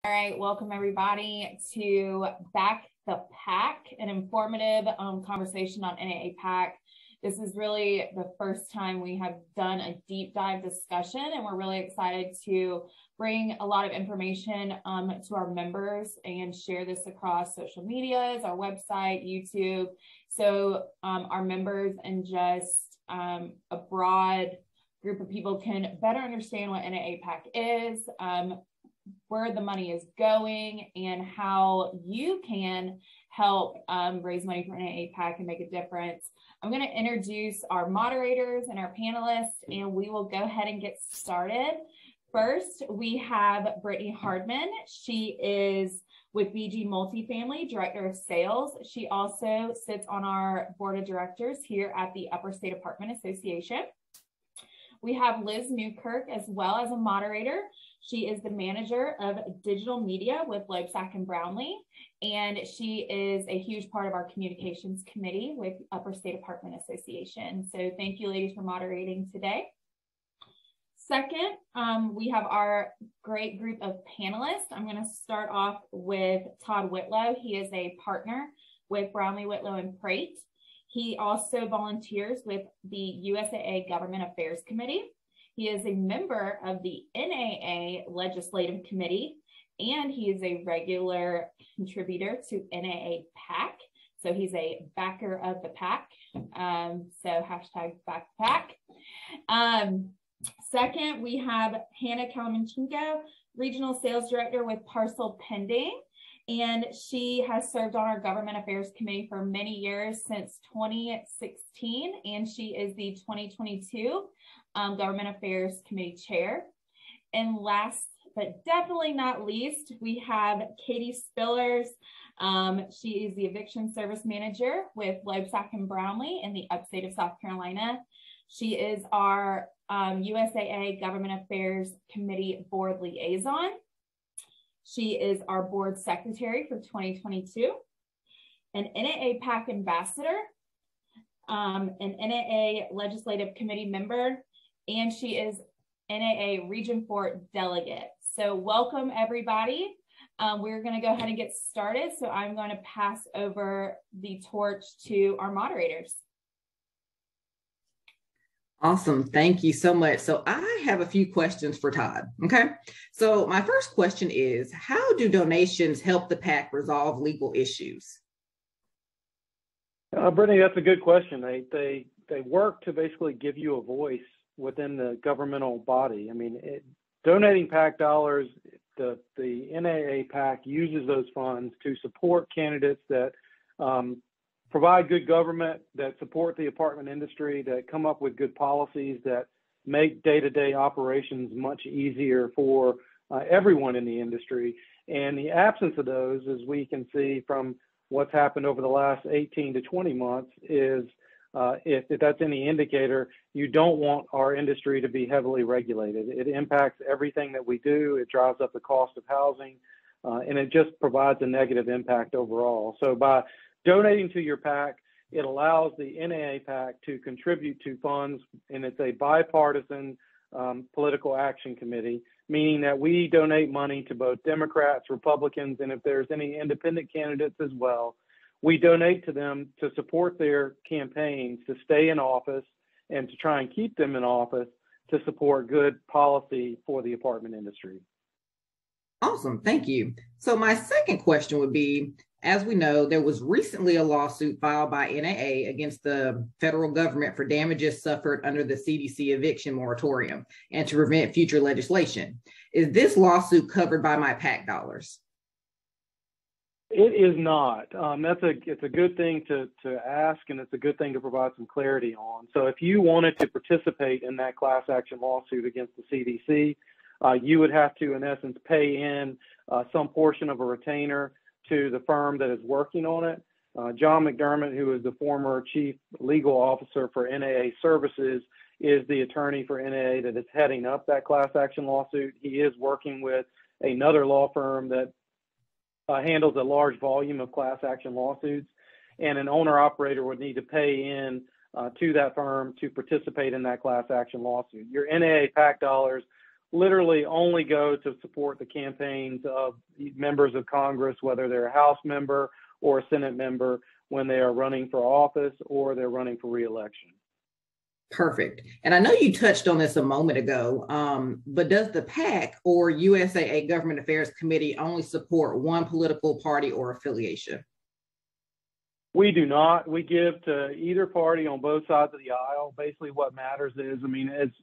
All right, welcome everybody to Back the Pack, an informative conversation on NAAPAC. This is really the first time we have done a deep dive discussion, and we're really excited to bring a lot of information to our members and share this across social medias, our website, YouTube, so our members and just a broad group of people can better understand what NAAPAC is, where the money is going, and how you can help raise money for NAAPAC and make a difference. I'm going to introduce our moderators and our panelists, and we will go ahead and get started. First, we have Brittany Hardman. She is with BG Multifamily, Director of Sales. She also sits on our board of directors here at the Upper State Apartment Association. We have Liz Newkirk as well as a moderator. She is the manager of digital media with Usaa and Brownlee, and she is a huge part of our communications committee with Upper State Apartment Association. So thank you, ladies, for moderating today. Second, we have our great group of panelists. I'm going to start off with Todd Whitlow. He is a partner with Brownlee, Whitlow, and Prate. He also volunteers with the USAA Government Affairs Committee. He is a member of the NAA Legislative Committee, and he is a regular contributor to NAAPAC. So he's a backer of the pack. So hashtag back the pack. Second, we have Hannah Kalamanchenko, Regional Sales Director with Parcel Pending. And she has served on our Government Affairs Committee for many years, since 2016, and she is the 2022 Government Affairs Committee Chair. And last but definitely not least, we have Katie Spillers. She is the Eviction Service Manager with Usaa and Brownlee in the upstate of South Carolina. She is our USAA Government Affairs Committee Board Liaison. She is our board secretary for 2022, an NAAPAC ambassador, an NAA legislative committee member, and she is NAA Region 4 delegate. So welcome everybody. We're going to go ahead and get started. So I'm going to pass over the torch to our moderators. Awesome. Thank you so much. So I have a few questions for Todd. Okay. So my first question is, how do donations help the PAC resolve legal issues? Brittany, that's a good question. They work to basically give you a voice within the governmental body. I mean, donating PAC dollars, the NAAPAC uses those funds to support candidates that provide good government, that support the apartment industry, that come up with good policies that make day-to-day operations much easier for everyone in the industry. And the absence of those, as we can see from what's happened over the last 18 to 20 months, is if that's any indicator, you don't want our industry to be heavily regulated. It impacts everything that we do. It drives up the cost of housing, and it just provides a negative impact overall. So by donating to your PAC, it allows the NAAPAC to contribute to funds, and it's a bipartisan political action committee, meaning that we donate money to both Democrats, Republicans, and if there's any independent candidates as well, we donate to them to support their campaigns to stay in office and to try and keep them in office to support good policy for the apartment industry. Awesome. Thank you. So my second question would be, as we know, there was recently a lawsuit filed by NAA against the federal government for damages suffered under the CDC eviction moratorium and to prevent future legislation. Is this lawsuit covered by my PAC dollars? It is not. It's a good thing to ask, and it's a good thing to provide some clarity on. So if you wanted to participate in that class action lawsuit against the CDC, you would have to, in essence, pay in some portion of a retainer to the firm that is working on it. John McDermott, who is the former chief legal officer for NAA Services, is the attorney for NAA that is heading up that class action lawsuit. He is working with another law firm that handles a large volume of class action lawsuits, and an owner operator would need to pay in to that firm to participate in that class action lawsuit. Your NAA PAC dollars literally only go to support the campaigns of members of Congress, whether they're a House member or a Senate member, when they are running for office or they're running for re-election. Perfect. And I know you touched on this a moment ago, but does the PAC or USAA Government Affairs Committee only support one political party or affiliation? We do not. We give to either party on both sides of the aisle. Basically, what matters is, it's,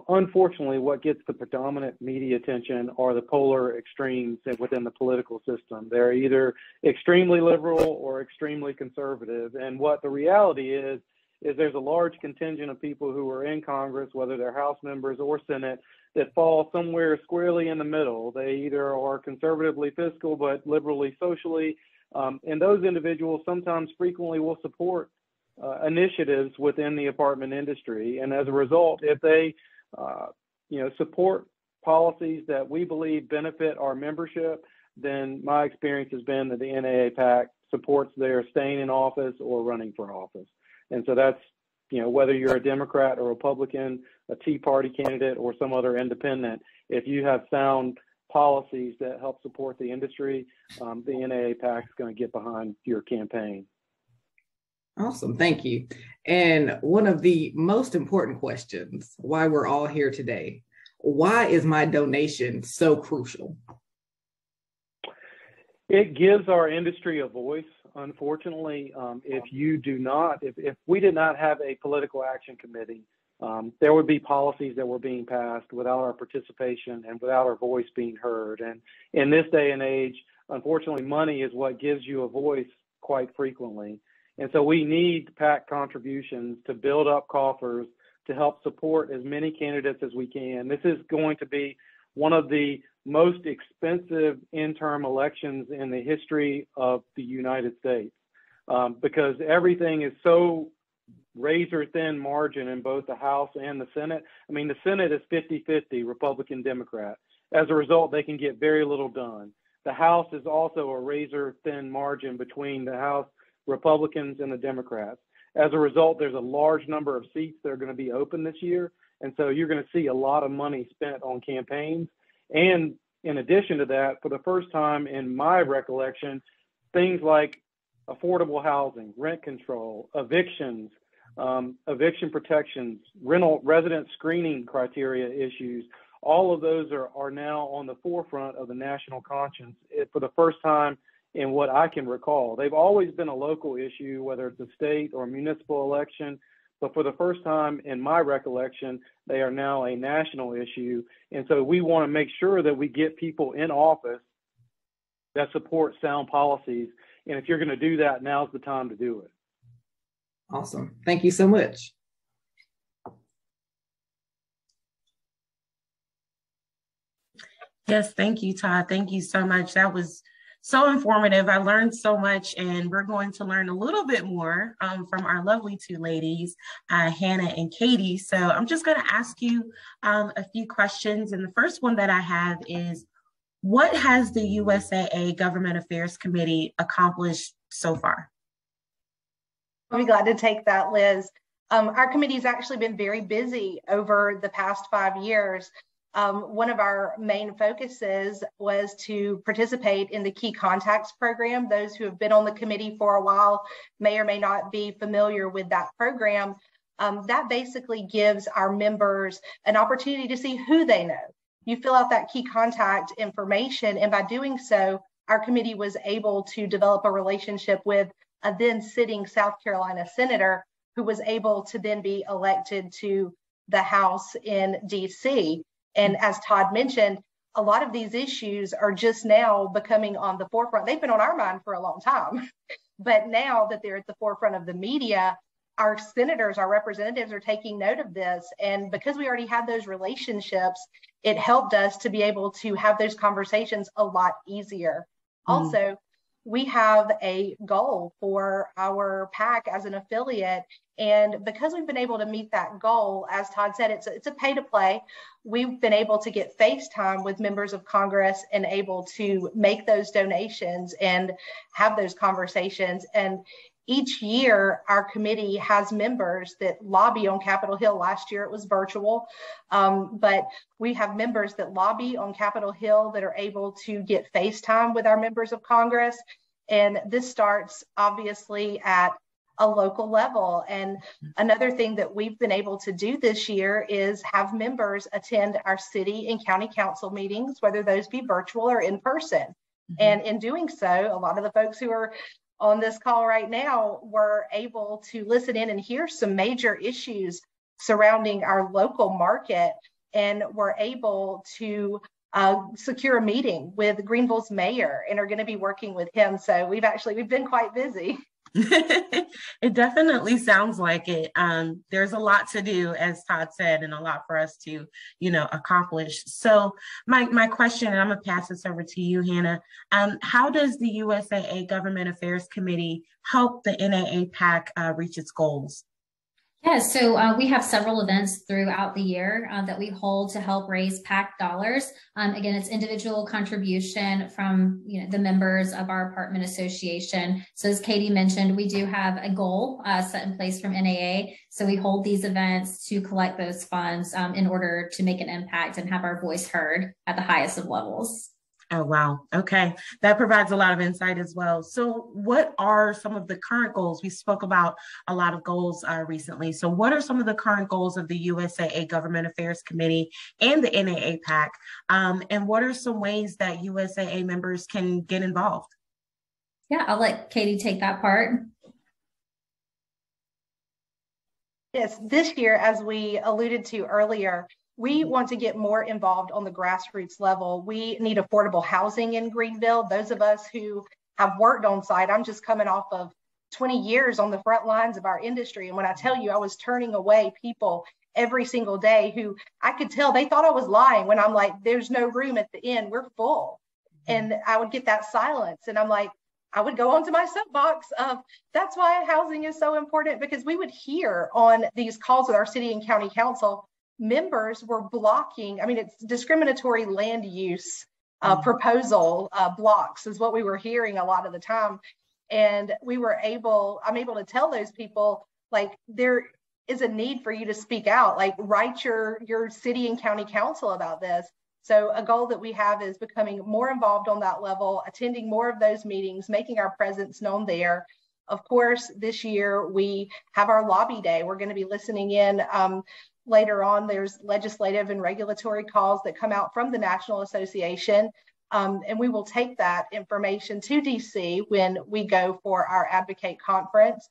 unfortunately, what gets the predominant media attention are the polar extremes within the political system. They're either extremely liberal or extremely conservative. And what the reality is there's a large contingent of people who are in Congress, whether they're House members or Senate, that fall somewhere squarely in the middle. They either are conservatively fiscal but liberally socially. And those individuals sometimes frequently will support initiatives within the apartment industry. And as a result, if they, support policies that we believe benefit our membership, then my experience has been that the NAAPAC supports their staying in office or running for office. And so that's, whether you're a Democrat or Republican, a Tea Party candidate, or some other independent, if you have sound policies that help support the industry, the NAAPAC is going to get behind your campaign. Awesome. Thank you. And one of the most important questions, why we're all here today, why is my donation so crucial? It gives our industry a voice. Unfortunately, if we did not have a political action committee, there would be policies that were being passed without our participation and without our voice being heard. And in this day and age, unfortunately, money is what gives you a voice quite frequently. And so we need PAC contributions to build up coffers to help support as many candidates as we can. This is going to be one of the most expensive interim elections in the history of the United States, because everything is so razor thin margin in both the House and the Senate. The Senate is 50-50 Republican Democrat. As a result, they can get very little done. The House is also a razor thin margin between the House Republicans and the Democrats. As a result, there's a large number of seats that are going to be open this year. And so you're going to see a lot of money spent on campaigns. And in addition to that, for the first time in my recollection, things like affordable housing, rent control, evictions, eviction protections, resident screening criteria issues, all of those are now on the forefront of the national conscience for the first time in what I can recall. They've always been a local issue, whether it's a state or municipal election, but for the first time in my recollection, they are now a national issue. And so we want to make sure that we get people in office that support sound policies. And if you're going to do that, now's the time to do it. Awesome. Thank you so much. Yes, thank you, Todd. Thank you so much. That was so informative. I learned so much, and we're going to learn a little bit more from our lovely two ladies, Hannah and Katie. So I'm just going to ask you a few questions. And the first one that I have is, what has the USAA Government Affairs Committee accomplished so far? I'll be glad to take that, Liz. Our committee's actually been very busy over the past 5 years. One of our main focuses was to participate in the Key Contacts program. Those who have been on the committee for a while may or may not be familiar with that program. That basically gives our members an opportunity to see who they know. You fill out that key contact information, and by doing so, our committee was able to develop a relationship with a then sitting South Carolina senator who was able to then be elected to the House in DC. And as Todd mentioned, a lot of these issues are just now becoming on the forefront. They've been on our mind for a long time, but now that they're at the forefront of the media, our senators, our representatives are taking note of this. And because we already had those relationships, it helped us to be able to have those conversations a lot easier. Also, we have a goal for our PAC as an affiliate. And because we've been able to meet that goal, as Todd said, it's a pay to play. We've been able to get FaceTime with members of Congress and able to make those donations and have those conversations. And each year, our committee has members that lobby on Capitol Hill. Last year it was virtual, but we have members that lobby on Capitol Hill that are able to get FaceTime with our members of Congress. And this starts obviously at a local level. And another thing that we've been able to do this year is have members attend our city and county council meetings, whether those be virtual or in person. Mm-hmm. And in doing so, a lot of the folks who are on this call right now were able to listen in and hear some major issues surrounding our local market, and were able to secure a meeting with Greenville's mayor and are going to be working with him. So we've been quite busy. It definitely sounds like it. There's a lot to do, as Todd said, and a lot for us to, accomplish. So my question, and I'm gonna pass this over to you, Hannah. How does the USAA Government Affairs Committee help the NAAPAC reach its goals? Yeah, so we have several events throughout the year that we hold to help raise PAC dollars. Again, it's individual contribution from the members of our apartment association. So as Katie mentioned, we do have a goal set in place from NAA. So we hold these events to collect those funds in order to make an impact and have our voice heard at the highest of levels. Oh, wow. Okay. That provides a lot of insight as well. So what are some of the current goals? We spoke about a lot of goals recently. So what are some of the current goals of the USAA Government Affairs Committee and the NAAPAC? And what are some ways that USAA members can get involved? Yeah, I'll let Katie take that part. Yes, this year, as we alluded to earlier, we want to get more involved on the grassroots level. We need affordable housing in Greenville. Those of us who have worked on site, I'm just coming off of 20 years on the front lines of our industry. And when I tell you I was turning away people every single day who I could tell they thought I was lying when I'm like, there's no room at the inn, we're full. And I would get that silence. And I'm like, I would go onto my soapbox of that's why housing is so important, because we would hear on these calls with our city and county council, members were blocking, it's discriminatory land use proposal blocks is what we were hearing a lot of the time. And I'm able to tell those people, like, there is a need for you to speak out, like write your city and county council about this. So a goal that we have is becoming more involved on that level, attending more of those meetings, making our presence known there. Of course, this year we have our lobby day. We're going to be listening in. Later on, there's legislative and regulatory calls that come out from the National Association, and we will take that information to DC when we go for our Advocate Conference.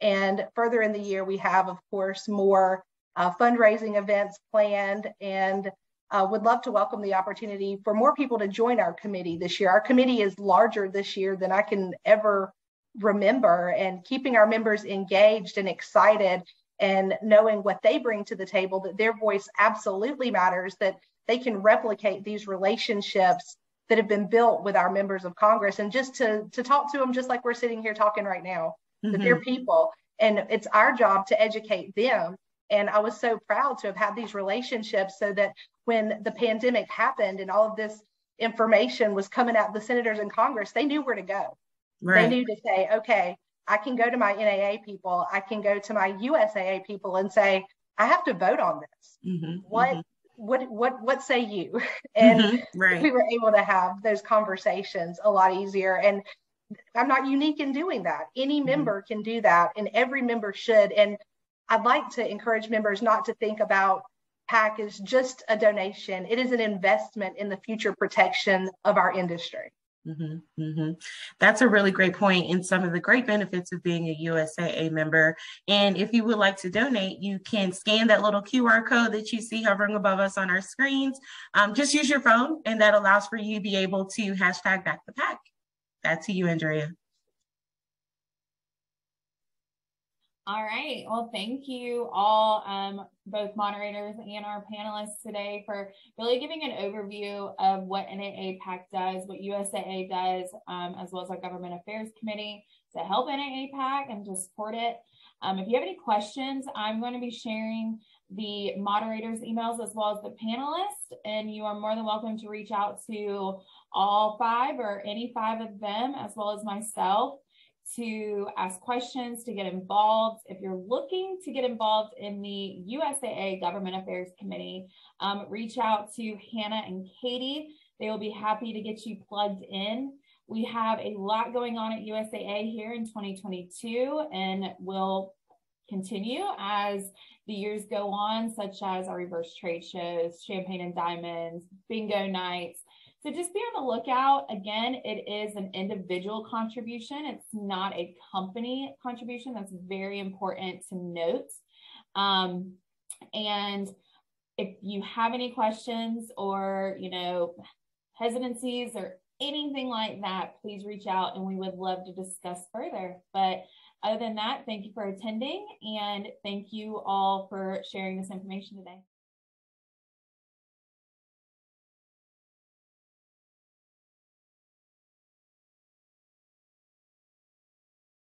And further in the year, we have, of course, more fundraising events planned, and would love to welcome the opportunity for more people to join our committee this year. Our committee is larger this year than I can ever remember, and keeping our members engaged and excited and knowing what they bring to the table, that their voice absolutely matters, that they can replicate these relationships that have been built with our members of Congress, and just to talk to them just like we're sitting here talking right now, that they're people, and it's our job to educate them. And I was so proud to have had these relationships so that when the pandemic happened and all of this information was coming out of the senators in Congress, they knew where to go. Right. They knew to say, okay, I can go to my NAA people, I can go to my USAA people and say, I have to vote on this. What say you? And right. We were able to have those conversations a lot easier. And I'm not unique in doing that. Any member can do that, and every member should. And I'd like to encourage members not to think about PAC as just a donation. It is an investment in the future protection of our industry. That's a really great point, and some of the great benefits of being a USAA member. And if you would like to donate, you can scan that little QR code that you see hovering above us on our screens. Just use your phone, and that allows for you to be able to hashtag back the PAC. Back to you, Andrea. All right. Well, thank you all, both moderators and our panelists today, for really giving an overview of what NAAPAC does, what USAA does, as well as our Government Affairs Committee to help NAAPAC and to support it. If you have any questions, I'm going to be sharing the moderators' emails as well as the panelists, and you are more than welcome to reach out to all five or any five of them, as well as myself, to ask questions, to get involved. If you're looking to get involved in the USAA Government Affairs Committee, reach out to Hannah and Katie. They will be happy to get you plugged in. We have a lot going on at USAA here in 2022, and will continue as the years go on, such as our reverse trade shows, champagne and diamonds, bingo nights. So just be on the lookout. Again, it is an individual contribution. It's not a company contribution. That's very important to note. And if you have any questions or, hesitancies or anything like that, please reach out and we would love to discuss further. But other than that, thank you for attending, and thank you all for sharing this information today.